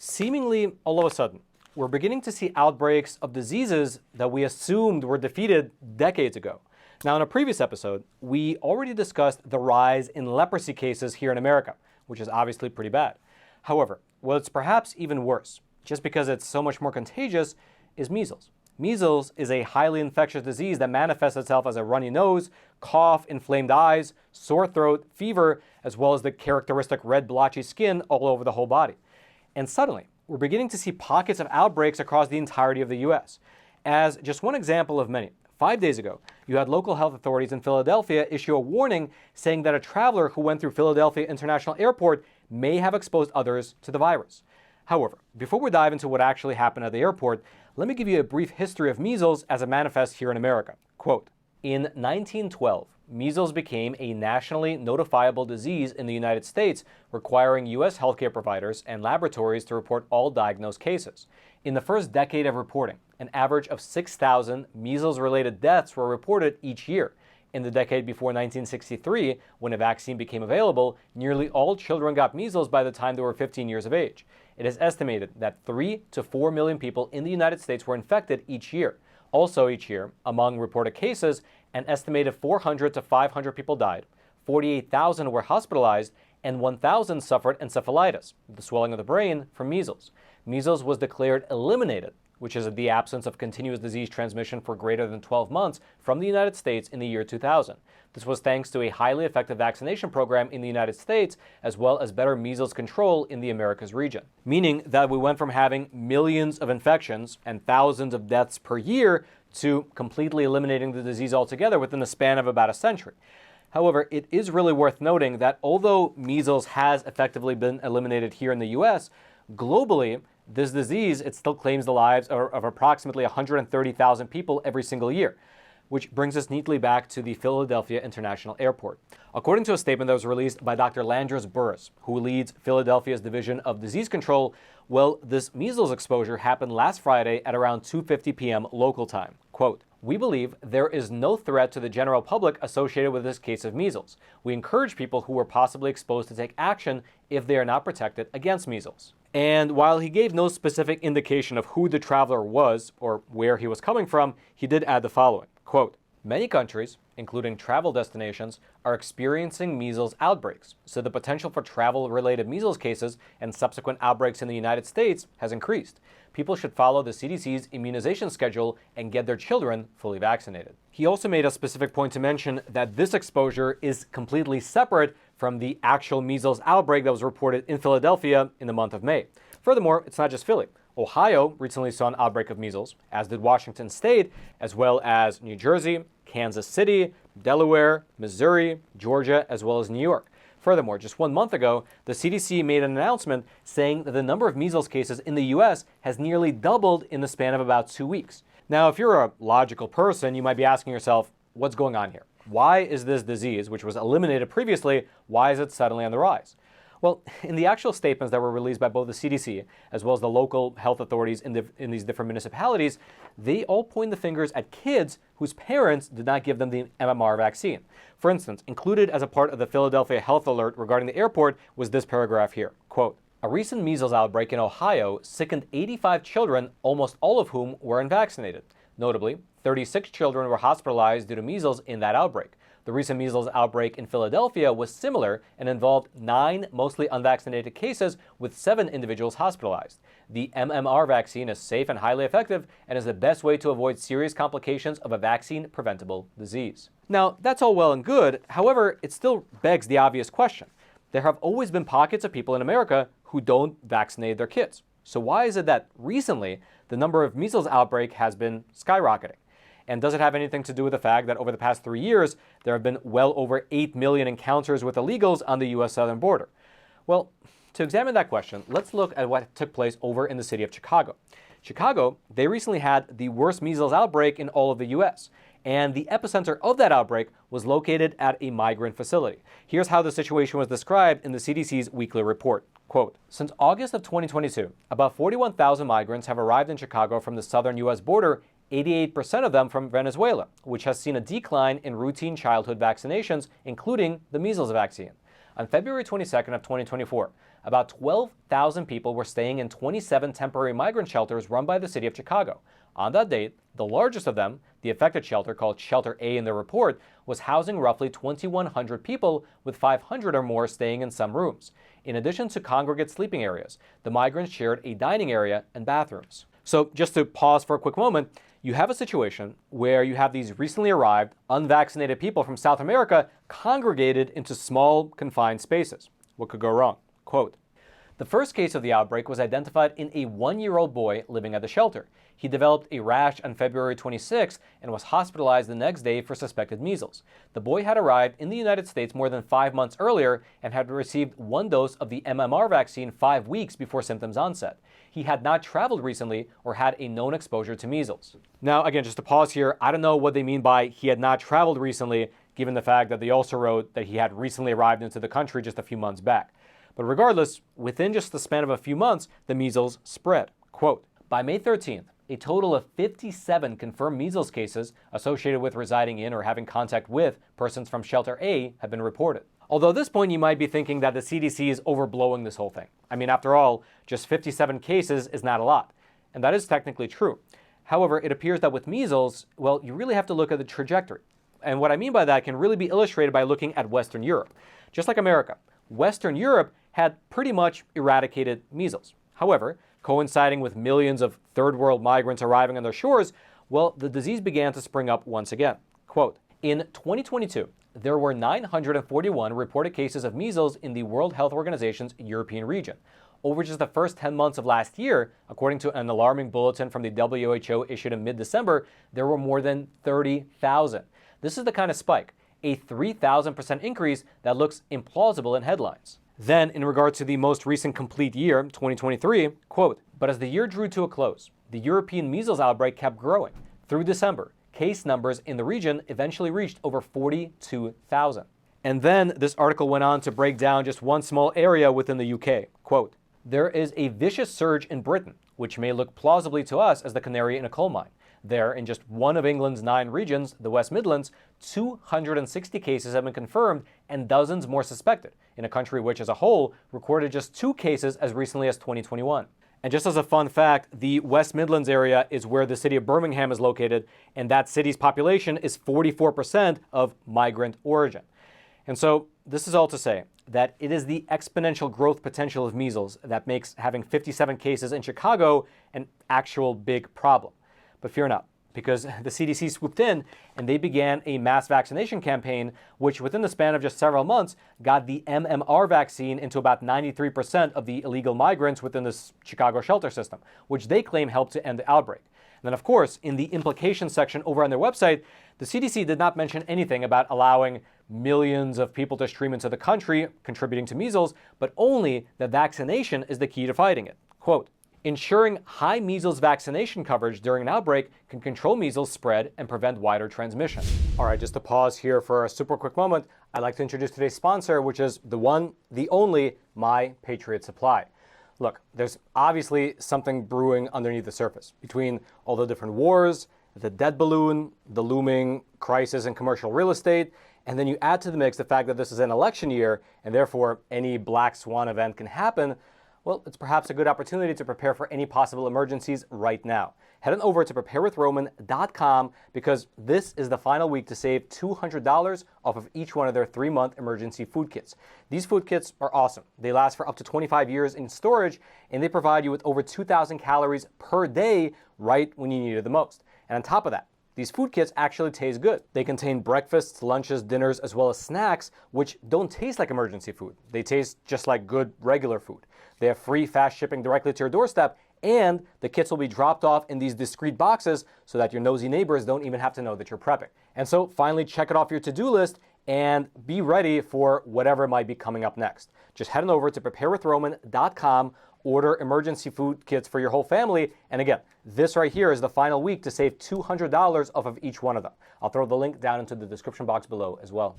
Seemingly all of a sudden, we're beginning to see outbreaks of diseases that we assumed were defeated decades ago. Now, in a previous episode, we already discussed the rise in leprosy cases here in America, which is obviously pretty bad. However, what's perhaps even worse, just because it's so much more contagious, is measles. Measles is a highly infectious disease that manifests itself as a runny nose, cough, inflamed eyes, sore throat, fever, as well as the characteristic red blotchy skin all over the whole body. And suddenly, we're beginning to see pockets of outbreaks across the entirety of the U.S. As just one example of many, 5 days ago, you had local health authorities in Philadelphia issue a warning saying that a traveler who went through Philadelphia International Airport may have exposed others to the virus. However, before we dive into what actually happened at the airport, let me give you a brief history of measles as it manifests here in America. Quote, in 1912, measles became a nationally notifiable disease in the United States, requiring U.S. healthcare providers and laboratories to report all diagnosed cases. In the first decade of reporting, an average of 6,000 measles-related deaths were reported each year. In the decade before 1963, when a vaccine became available, nearly all children got measles by the time they were 15 years of age. It is estimated that 3 to 4 million people in the United States were infected each year. Also each year, among reported cases, an estimated 400 to 500 people died, 48,000 were hospitalized, and 1,000 suffered encephalitis, the swelling of the brain, from measles. Measles was declared eliminated, which is the absence of continuous disease transmission for greater than 12 months, from the United States in the year 2000. This was thanks to a highly effective vaccination program in the United States, as well as better measles control in the Americas region. Meaning that we went from having millions of infections and thousands of deaths per year to completely eliminating the disease altogether within the span of about a century. However, it is really worth noting that although measles has effectively been eliminated here in the U.S., globally, this disease, it still claims the lives of approximately 130,000 people every single year, which brings us neatly back to the Philadelphia International Airport. According to a statement that was released by Dr. Landris Burris, who leads Philadelphia's Division of Disease Control, well, this measles exposure happened last Friday at around 2:50 p.m. local time. Quote, we believe there is no threat to the general public associated with this case of measles. We encourage people who were possibly exposed to take action if they are not protected against measles. And while he gave no specific indication of who the traveler was or where he was coming from, he did add the following, quote, many countries, including travel destinations, are experiencing measles outbreaks, so the potential for travel-related measles cases and subsequent outbreaks in the United States has increased. People should follow the CDC's immunization schedule and get their children fully vaccinated. He also made a specific point to mention that this exposure is completely separate from the actual measles outbreak that was reported in Philadelphia in the month of May. Furthermore, it's not just Philly. Ohio recently saw an outbreak of measles, as did Washington State, as well as New Jersey, Kansas City, Delaware, Missouri, Georgia, as well as New York. Furthermore, just 1 month ago, the CDC made an announcement saying that the number of measles cases in the U.S. has nearly doubled in the span of about 2 weeks. Now, if you're a logical person, you might be asking yourself, what's going on here? Why is this disease, which was eliminated previously, why is it suddenly on the rise? Well, in the actual statements that were released by both the CDC as well as the local health authorities in these different municipalities, they all point the fingers at kids whose parents did not give them the MMR vaccine. For instance, included as a part of the Philadelphia health alert regarding the airport was this paragraph here, quote, a recent measles outbreak in Ohio sickened 85 children, almost all of whom were unvaccinated. Notably, 36 children were hospitalized due to measles in that outbreak. The recent measles outbreak in Philadelphia was similar and involved 9 mostly unvaccinated cases with 7 individuals hospitalized. The MMR vaccine is safe and highly effective and is the best way to avoid serious complications of a vaccine-preventable disease. Now, that's all well and good. However, it still begs the obvious question. There have always been pockets of people in America who don't vaccinate their kids. So why is it that recently the number of measles outbreak has been skyrocketing? And does it have anything to do with the fact that over the past 3 years, there have been well over 8 million encounters with illegals on the U.S. southern border? Well, to examine that question, let's look at what took place over in the city of Chicago. Chicago, they recently had the worst measles outbreak in all of the U.S., and the epicenter of that outbreak was located at a migrant facility. Here's how the situation was described in the CDC's weekly report. Quote, since August of 2022, about 41,000 migrants have arrived in Chicago from the southern U.S. border, 88% of them from Venezuela, which has seen a decline in routine childhood vaccinations, including the measles vaccine. On February 22nd of 2024, about 12,000 people were staying in 27 temporary migrant shelters run by the city of Chicago. On that date, the largest of them, the affected shelter called Shelter A in the report, was housing roughly 2,100 people, with 500 or more staying in some rooms. In addition to congregate sleeping areas, the migrants shared a dining area and bathrooms. So just to pause for a quick moment, you have a situation where you have these recently arrived, unvaccinated people from South America congregated into small, confined spaces. What could go wrong? Quote, "The first case of the outbreak was identified in a 1-year-old boy living at the shelter. He developed a rash on February 26 and was hospitalized the next day for suspected measles. The boy had arrived in the United States more than 5 months earlier and had received 1 dose of the MMR vaccine 5 weeks before symptoms onset. He had not traveled recently or had a known exposure to measles." Now, again, just to pause here, I don't know what they mean by he had not traveled recently, given the fact that they also wrote that he had recently arrived into the country just a few months back. But regardless, within just the span of a few months, the measles spread. Quote, "By May 13th, a total of 57 confirmed measles cases associated with residing in or having contact with persons from Shelter A have been reported." Although at this point you might be thinking that the CDC is overblowing this whole thing. I mean, after all, just 57 cases is not a lot. And that is technically true. However, it appears that with measles, well, you really have to look at the trajectory. And what I mean by that can really be illustrated by looking at Western Europe. Just like America, Western Europe had pretty much eradicated measles. However, coinciding with millions of third world migrants arriving on their shores, well, the disease began to spring up once again. Quote, "In 2022, there were 941 reported cases of measles in the World Health Organization's European region. Over just the first 10 months of last year, according to an alarming bulletin from the WHO issued in mid-December, there were more than 30,000. This is the kind of spike, a 3,000% increase that looks implausible in headlines." Then, in regard to the most recent complete year, 2023, quote, "But as the year drew to a close, the European measles outbreak kept growing. Through December, case numbers in the region eventually reached over 42,000. And then this article went on to break down just one small area within the UK. Quote, "There is a vicious surge in Britain, which may look plausibly to us as the canary in a coal mine. There, in just one of England's 9 regions, the West Midlands, 260 cases have been confirmed and dozens more suspected, in a country which as a whole recorded just 2 cases as recently as 2021. And just as a fun fact, the West Midlands area is where the city of Birmingham is located, and that city's population is 44% of migrant origin. And so this is all to say that it is the exponential growth potential of measles that makes having 57 cases in Chicago an actual big problem. But fear not, because the CDC swooped in and they began a mass vaccination campaign, which within the span of just several months got the MMR vaccine into about 93% of the illegal migrants within the Chicago shelter system, which they claim helped to end the outbreak. And then, of course, in the implications section over on their website, the CDC did not mention anything about allowing millions of people to stream into the country, contributing to measles, but only that vaccination is the key to fighting it. Quote, "Ensuring high measles vaccination coverage during an outbreak can control measles spread and prevent wider transmission." All right, just to pause here for a super quick moment, I'd like to introduce today's sponsor, which is the one, the only, my Patriot Supply. Look, there's obviously something brewing underneath the surface between all the different wars, the debt balloon, the looming crisis in commercial real estate, and then you add to the mix the fact that this is an election year and therefore any black swan event can happen. Well, it's perhaps a good opportunity to prepare for any possible emergencies right now. Head on over to preparewithroman.com because this is the final week to save $200 off of each one of their 3-month emergency food kits. These food kits are awesome. They last for up to 25 years in storage, and they provide you with over 2,000 calories per day right when you need it the most. And on top of that, these food kits actually taste good. They contain breakfasts, lunches, dinners, as well as snacks, which don't taste like emergency food. They taste just like good regular food. They have free fast shipping directly to your doorstep, and the kits will be dropped off in these discreet boxes so that your nosy neighbors don't even have to know that you're prepping. And so finally check it off your to-do list and be ready for whatever might be coming up next. Just head on over to preparewithroman.com, order emergency food kits for your whole family, and again, this right here is the final week to save $200 off of each one of them. I'll throw the link down into the description box below as well.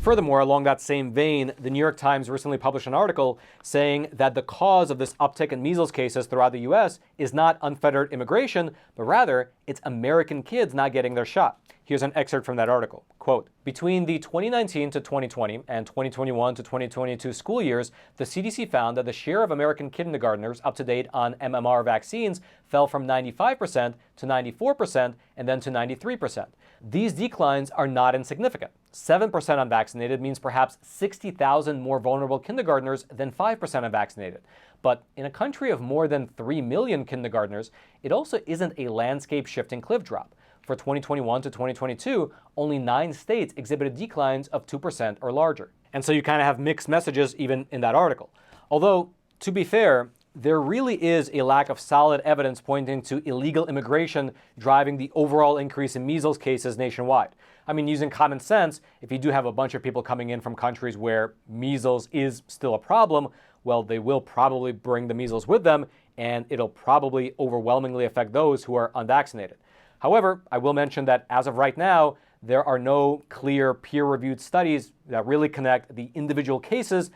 Furthermore, along that same vein, the New York Times recently published an article saying that the cause of this uptick in measles cases throughout the U.S. is not unfettered immigration, but rather it's American kids not getting their shot. Here's an excerpt from that article. Quote, between the 2019 to 2020 and 2021 to 2022 school years, the CDC found that the share of American kindergartners up to date on MMR vaccines fell from 95% to 94% and then to 93%. These declines are not insignificant. 7% unvaccinated means perhaps 60,000 more vulnerable kindergartners than 5% unvaccinated. But in a country of more than 3 million kindergartners, it also isn't a landscape-shifting cliff drop. For 2021 to 2022, only 9 states exhibited declines of 2% or larger. And so you kind of have mixed messages even in that article. Although, to be fair, there really is a lack of solid evidence pointing to illegal immigration driving the overall increase in measles cases nationwide. I mean, using common sense, if you do have a bunch of people coming in from countries where measles is still a problem, well, they will probably bring the measles with them, and it'll probably overwhelmingly affect those who are unvaccinated. However, I will mention that as of right now, there are no clear peer-reviewed studies that really connect the individual cases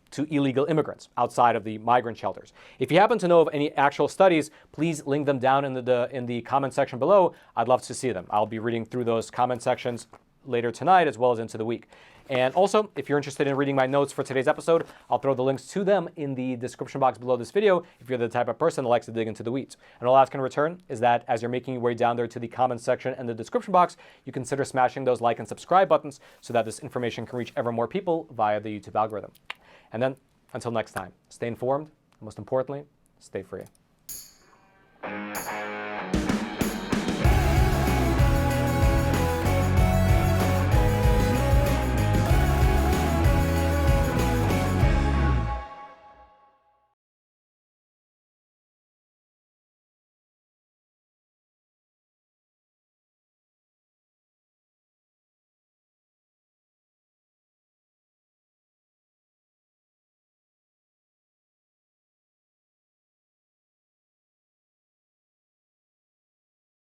to illegal immigrants outside of the migrant shelters. If you happen to know of any actual studies, please link them down in the comment section below. I'd love to see them. I'll be reading through those comment sections later tonight as well as into the week. And also, if you're interested in reading my notes for today's episode, I'll throw the links to them in the description box below this video if you're the type of person that likes to dig into the weeds. And all I ask in return is that as you're making your way down there to the comment section and the description box, you consider smashing those like and subscribe buttons so that this information can reach ever more people via the YouTube algorithm. And then, until next time, stay informed, and most importantly, stay free.